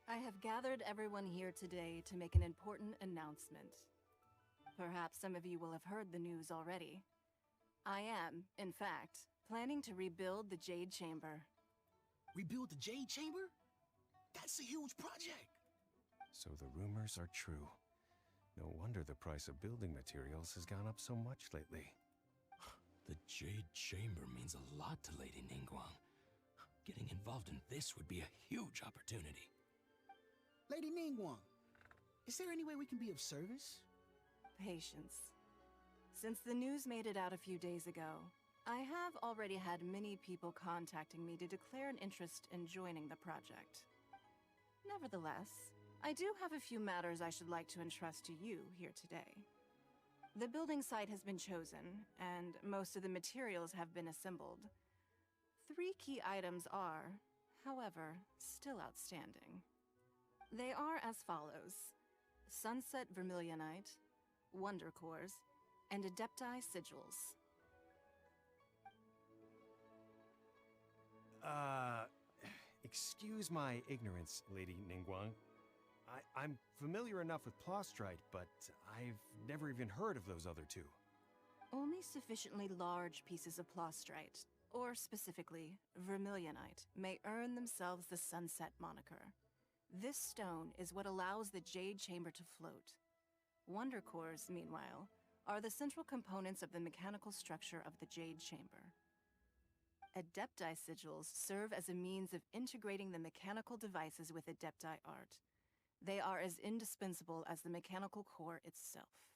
I have gathered everyone here today to make an important announcement. Perhaps some of you will have heard the news already. I am, in fact, planning to rebuild the Jade Chamber. Rebuild the Jade Chamber? That's a huge project. So the rumors are true. No wonder the price of building materials has gone up so much lately. The Jade Chamber means a lot to Lady Ningguang. Getting involved in this would be a huge opportunity. Lady Ningguang, is there any way we can be of service? Patience. Since the news made it out a few days ago, I have already had many people contacting me to declare an interest in joining the project. Nevertheless, I do have a few matters I should like to entrust to you here today. The building site has been chosen, and most of the materials have been assembled. 3 key items are, however, still outstanding. They are as follows: Sunset Vermilionite, Wonder Cores, and Adepti Sigils. Excuse my ignorance, Lady Ningguang. I'm familiar enough with Plostrite, but I've never even heard of those other 2. Only sufficiently large pieces of Plostrite, or specifically Vermilionite, may earn themselves the Sunset moniker. This stone is what allows the Jade Chamber to float. Wonder Cores, meanwhile, are the central components of the mechanical structure of the Jade Chamber. Adepti Sigils serve as a means of integrating the mechanical devices with Adepti art. They are as indispensable as the mechanical core itself.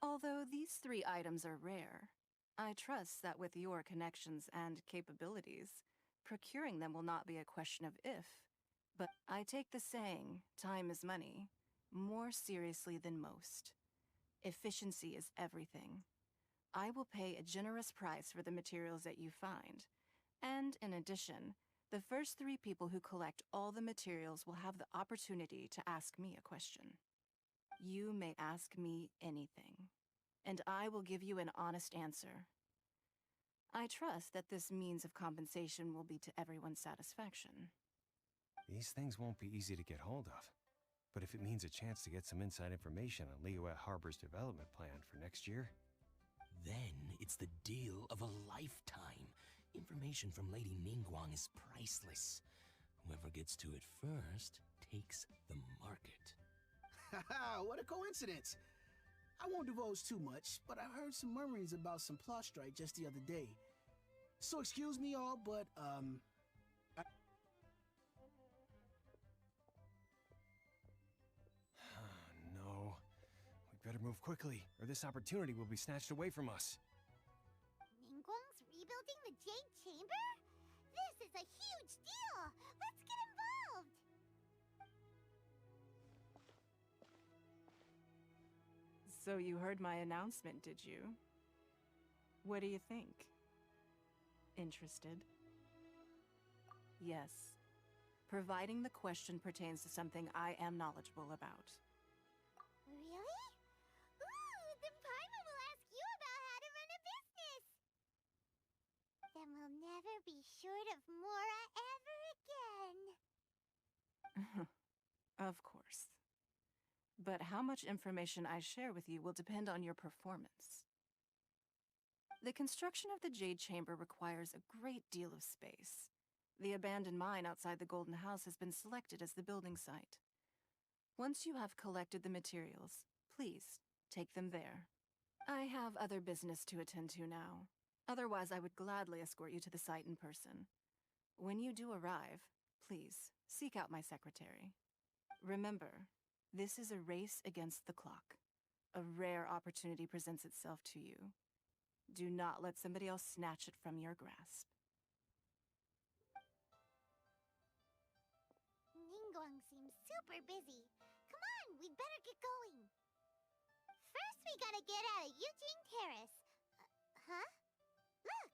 Although these 3 items are rare, I trust that with your connections and capabilities, procuring them will not be a question of if, but I take the saying, time is money, more seriously than most. Efficiency is everything. I will pay a generous price for the materials that you find, and in addition, the first 3 people who collect all the materials will have the opportunity to ask me a question. You may ask me anything, and I will give you an honest answer. I trust that this means of compensation will be to everyone's satisfaction. These things won't be easy to get hold of. But if it means a chance to get some inside information on Liyue Harbor's development plan for next year... Then it's the deal of a lifetime. Information from Lady Ningguang is priceless. Whoever gets to it first takes the market. Haha, what a coincidence! I won't divulge too much, but I heard some murmurings about some Plostrite just the other day. So excuse me all, but, No. We'd better move quickly, or this opportunity will be snatched away from us. Ningguang's rebuilding the Jade Chamber? This is a huge deal! Let's get involved! So you heard my announcement, did you? What do you think? Interested? Yes. Providing the question pertains to something I am knowledgeable about. Really? Ooh, then Paimon will ask you about how to run a business! Then we'll never be short of Mora ever again! Of course. But how much information I share with you will depend on your performance. The construction of the Jade Chamber requires a great deal of space. The abandoned mine outside the Golden House has been selected as the building site. Once you have collected the materials, please take them there. I have other business to attend to now. Otherwise, I would gladly escort you to the site in person. When you do arrive, please seek out my secretary. Remember, this is a race against the clock. A rare opportunity presents itself to you. Do not let somebody else snatch it from your grasp. Ningguang seems super busy. Come on, we'd better get going. First, we gotta get out of Eugene Terrace. Huh? Look!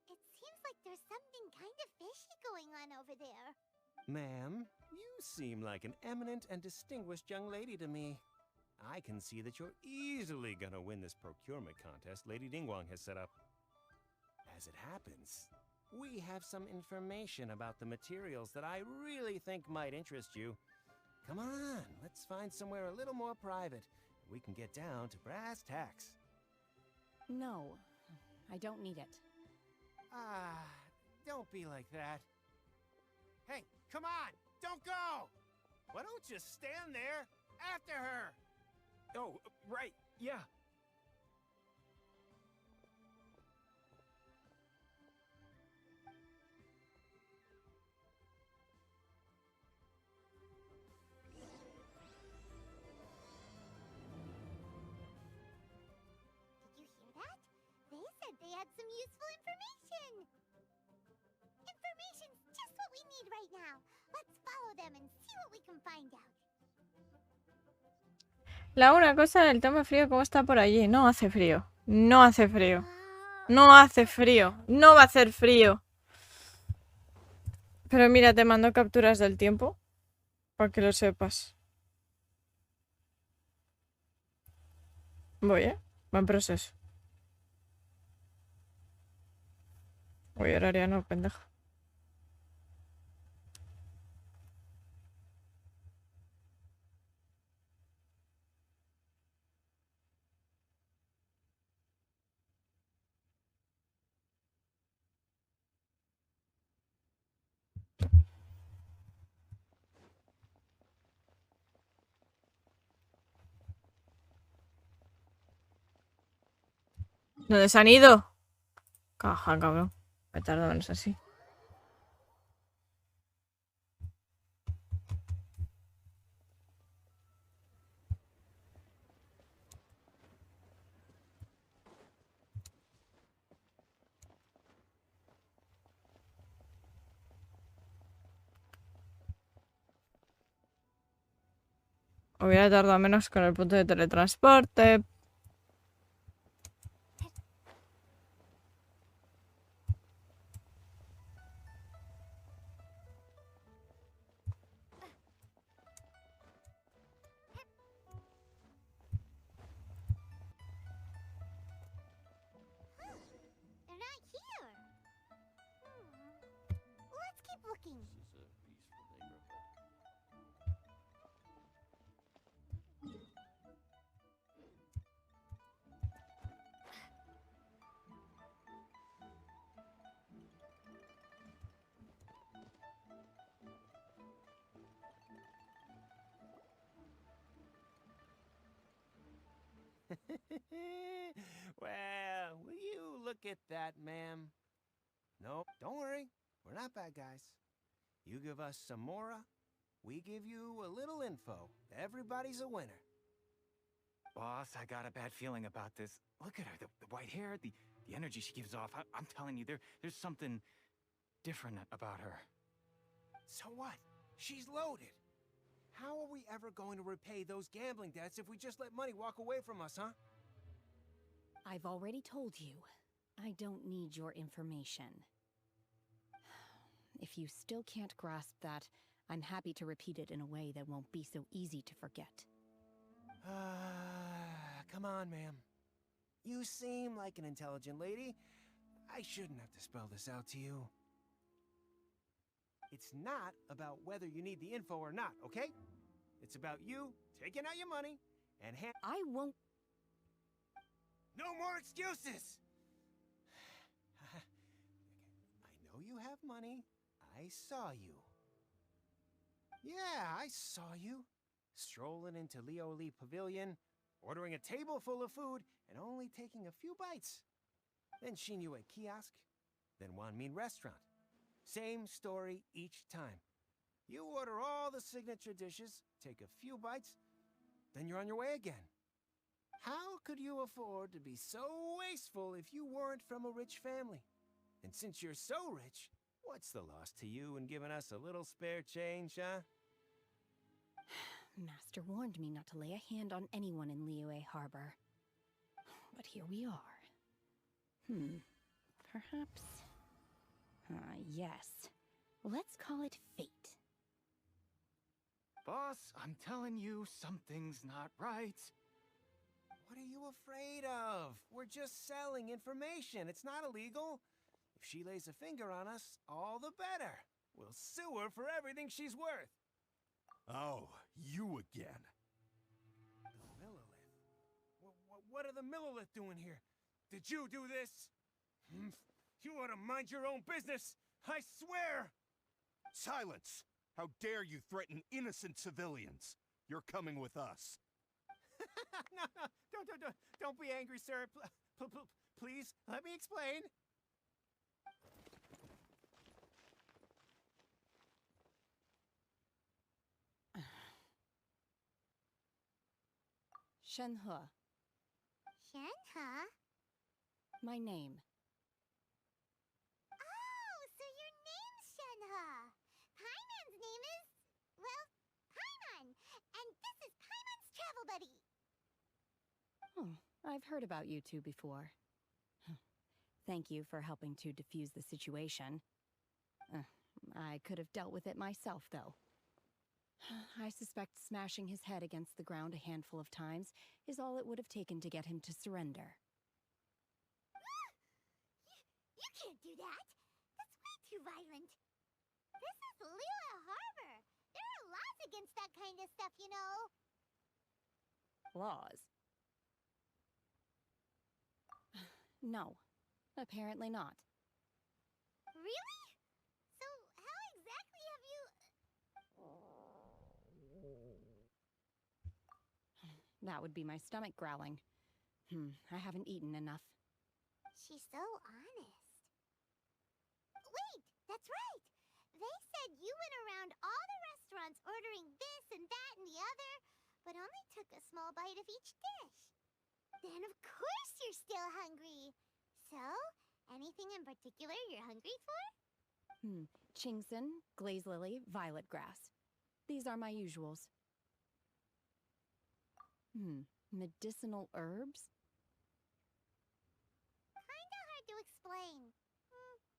It seems like there's something kind of fishy going on over there. Ma'am, you seem like an eminent and distinguished young lady to me. I can see that you're easily gonna win this procurement contest Lady Ningguang has set up. As as it happens, we have some information about the materials that I really think might interest you. Come on, let's find somewhere a little more private. We can get down to brass tacks. No, I don't need it. Ah, don't be like that. Hey, come on, don't go! Why don't you stand there after her? Oh, right, yeah. Did you hear that? They said they had some useful information. Information's just what we need right now. Let's follow them and see what we can find out. La una cosa, el tema frío, ¿cómo está por allí? No hace frío. No hace frío. No hace frío. No va a hacer frío. Pero mira, te mando capturas del tiempo. Para que lo sepas. Voy, ¿eh? Va en proceso. Voy a horaria, no, pendejo. ¿Dónde se han ido? Caja, cabrón. Me tardo menos así. Hubiera tardado menos con el punto de teletransporte. They're not here. Let's keep looking. Well, will you look at that, ma'am? No, don't worry. We're not bad guys. You give us some mora, we give you a little info. Everybody's a winner. Boss, I got a bad feeling about this. Look at her, the white hair, the energy she gives off. I'm telling you, there's something different about her. So what? She's loaded. How are we ever going to repay those gambling debts if we just let money walk away from us, huh? I've already told you, I don't need your information. If you still can't grasp that, I'm happy to repeat it in a way that won't be so easy to forget. Come on, ma'am. You seem like an intelligent lady. I shouldn't have to spell this out to you. It's not about whether you need the info or not, okay? It's about you taking out your money and I won't. No more excuses! I know you have money. I saw you. Yeah, I saw you. Strolling into Leo Lee Pavilion, ordering a table full of food, and only taking a few bites. Then Shinyue Kiosk, then Wanmin Restaurant. Same story each time. You order all the signature dishes, take a few bites, then you're on your way again. How could you afford to be so wasteful if you weren't from a rich family? And since you're so rich, what's the loss to you in giving us a little spare change, huh? Master warned me not to lay a hand on anyone in Liyue Harbor. But here we are. Perhaps... yes. Let's call it fate. Boss, I'm telling you, something's not right. What are you afraid of? We're just selling information. It's not illegal. If she lays a finger on us, all the better. We'll sue her for everything she's worth. Oh, you again. The Millilith? What are the Millilith doing here? Did you do this? You ought to mind your own business! I swear! Silence! How dare you threaten innocent civilians? You're coming with us. No, don't be angry, sir. Please, let me explain. Shenhe, Shenhe? my name. Oh, so your name's Shenhe. Paimon's name is, well, Paimon. And this is Paimon's travel buddy. Oh, I've heard about you two before. Thank you for helping to defuse the situation. I could have dealt with it myself, though. I suspect smashing his head against the ground a handful of times is all it would have taken to get him to surrender. You can't do that. That's way too violent. This is Liyue Harbor. There are laws against that kind of stuff, you know. Laws? No, apparently not. Really? So how exactly have you... That would be my stomach growling. I haven't eaten enough. She's so honest. Wait, that's right. They said you went around all the restaurants ordering this and that and the other, but only took a small bite of each dish. Then of course you're still hungry. So, anything in particular you're hungry for? Chingson, glaze lily, violet grass. These are my usuals. Medicinal herbs? Kinda hard to explain.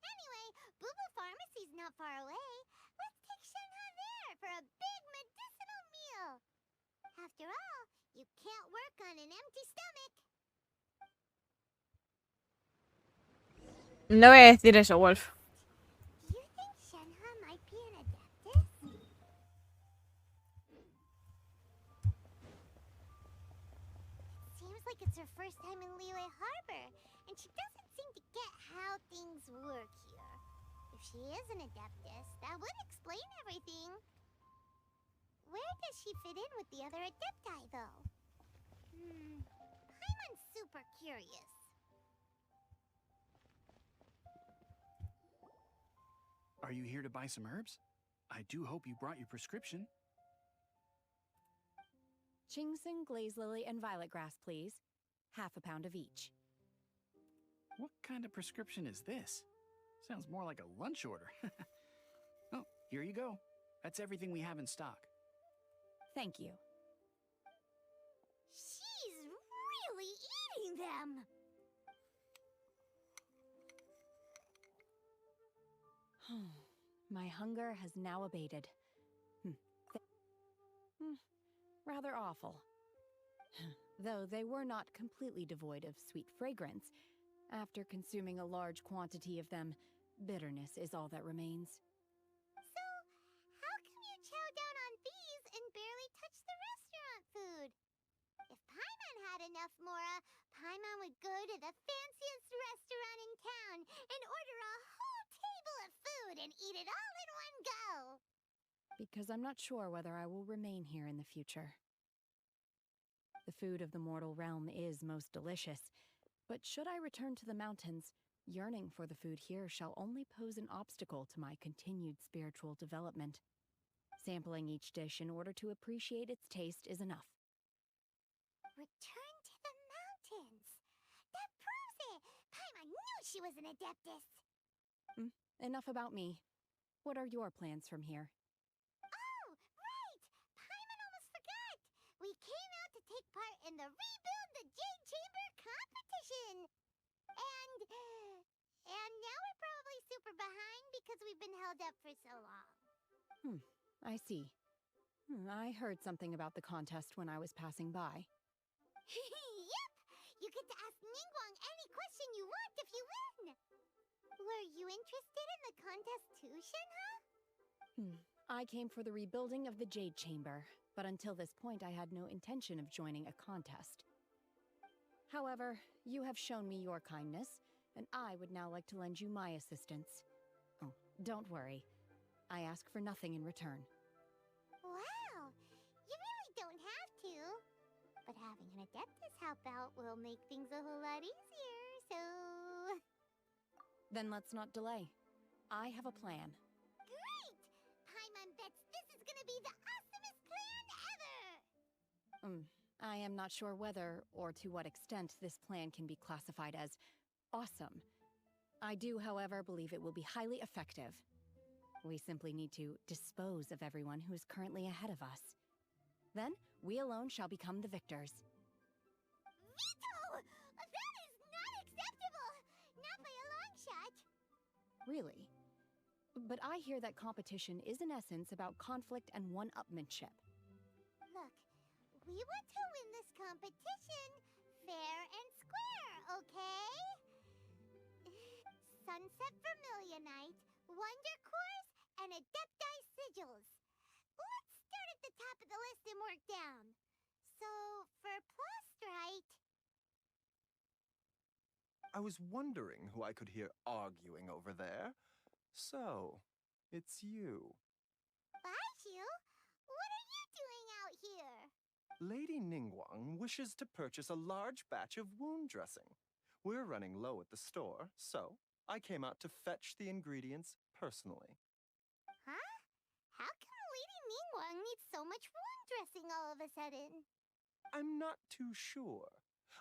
Anyway, Boo Pharmacy's not far away. Let's take Shenhe there for a big medicinal meal. After all, you can't work on an empty stomach. No voy a decir eso, Wolf. Do you think Shenhe might be an adeptus? Seems like it's her first time in Liyue Harbor, and she doesn't seem to get how things work here. If she is an adeptus, that would explain everything. Where does she fit in with the other adepti, though? Paimon's super curious. Are you here to buy some herbs? I do hope you brought your prescription. Chingson, glaze lily, and violet grass, please. Half a pound of each. What kind of prescription is this? Sounds more like a lunch order. Oh, here you go. That's everything we have in stock. Thank you. She's really eating them! My hunger has now abated. Rather awful. Though they were not completely devoid of sweet fragrance. After consuming a large quantity of them, bitterness is all that remains. So, how come you chow down on these and barely touch the restaurant food? If Paimon had enough mora, Paimon would go to the fanciest restaurant in town and order a whole table of food and eat it all in one go. Because I'm not sure whether I will remain here in the future. The food of the mortal realm is most delicious, but should I return to the mountains, yearning for the food here shall only pose an obstacle to my continued spiritual development. Sampling each dish in order to appreciate its taste is enough. Return to the mountains. That proves it. Paimon knew she was an adeptus. Enough about me. What are your plans from here? Oh, right! Paimon almost forgot! We came out to take part in the Rebuild the Jade Chamber competition! And now we're probably super behind because we've been held up for so long. I see. I heard something about the contest when I was passing by. Yep! You get to ask Ningguang any question you want if you win! Were you interested in the contest too, Shinha? I came for the rebuilding of the Jade Chamber, but until this point I had no intention of joining a contest. However, you have shown me your kindness, and I would now like to lend you my assistance. Oh, don't worry. I ask for nothing in return. Wow, you really don't have to. But having an Adeptus help out will make things a whole lot easier, so... Then let's not delay. I have a plan. Great! Paimon bets this is gonna be the awesomest plan ever! I am not sure whether, or to what extent, this plan can be classified as awesome. I do, however, believe it will be highly effective. We simply need to dispose of everyone who is currently ahead of us. Then, we alone shall become the victors. Veto! That is not acceptable! Not by a long shot! Really? But I hear that competition is in essence about conflict and one-upmanship. Look, we want to win this competition fair and square, okay? Sunset Vermilionite, Wonder Cores, and Adepti Sigils. Let's start at the top of the list and work down. So, for Plostrite... I was wondering who I could hear arguing over there. So, it's you. Baiju? What are you doing out here? Lady Ningguang wishes to purchase a large batch of wound dressing. We're running low at the store, so I came out to fetch the ingredients personally. Huh? How come Lady Ningguang needs so much wound dressing all of a sudden? I'm not too sure.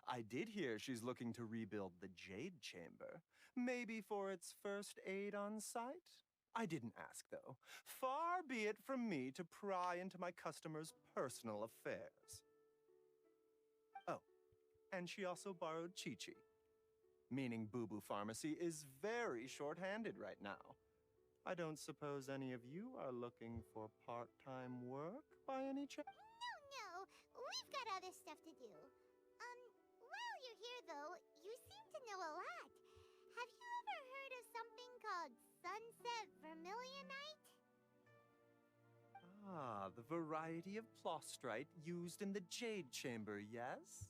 I did hear she's looking to rebuild the Jade Chamber. Maybe for its first aid on site? I didn't ask, though. Far be it from me to pry into my customers' personal affairs. Oh, and she also borrowed Chi-Chi. Meaning Boo Boo Pharmacy is very short-handed right now. I don't suppose any of you are looking for part-time work by any chance? No. We've got other stuff to do. While you're here, though, you seem to know a lot. Have you ever heard of something called Sunset Vermilionite? Ah, the variety of plostrite used in the Jade Chamber, yes?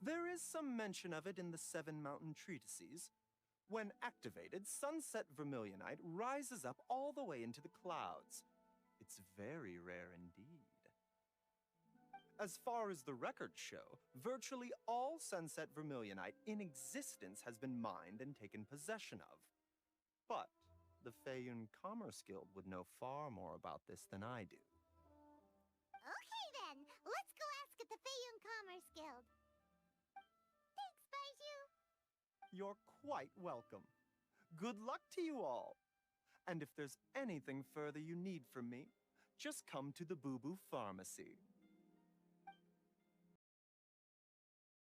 There is some mention of it in the Seven Mountain Treatises. When activated, Sunset Vermilionite rises up all the way into the clouds. It's very rare indeed. As far as the records show, virtually all Sunset Vermilionite in existence has been mined and taken possession of. But the Feiyun Commerce Guild would know far more about this than I do. Okay then, let's go ask at the Feiyun Commerce Guild. Thanks, Baiju. You're quite welcome. Good luck to you all. And if there's anything further you need from me, just come to the Boo Boo Pharmacy.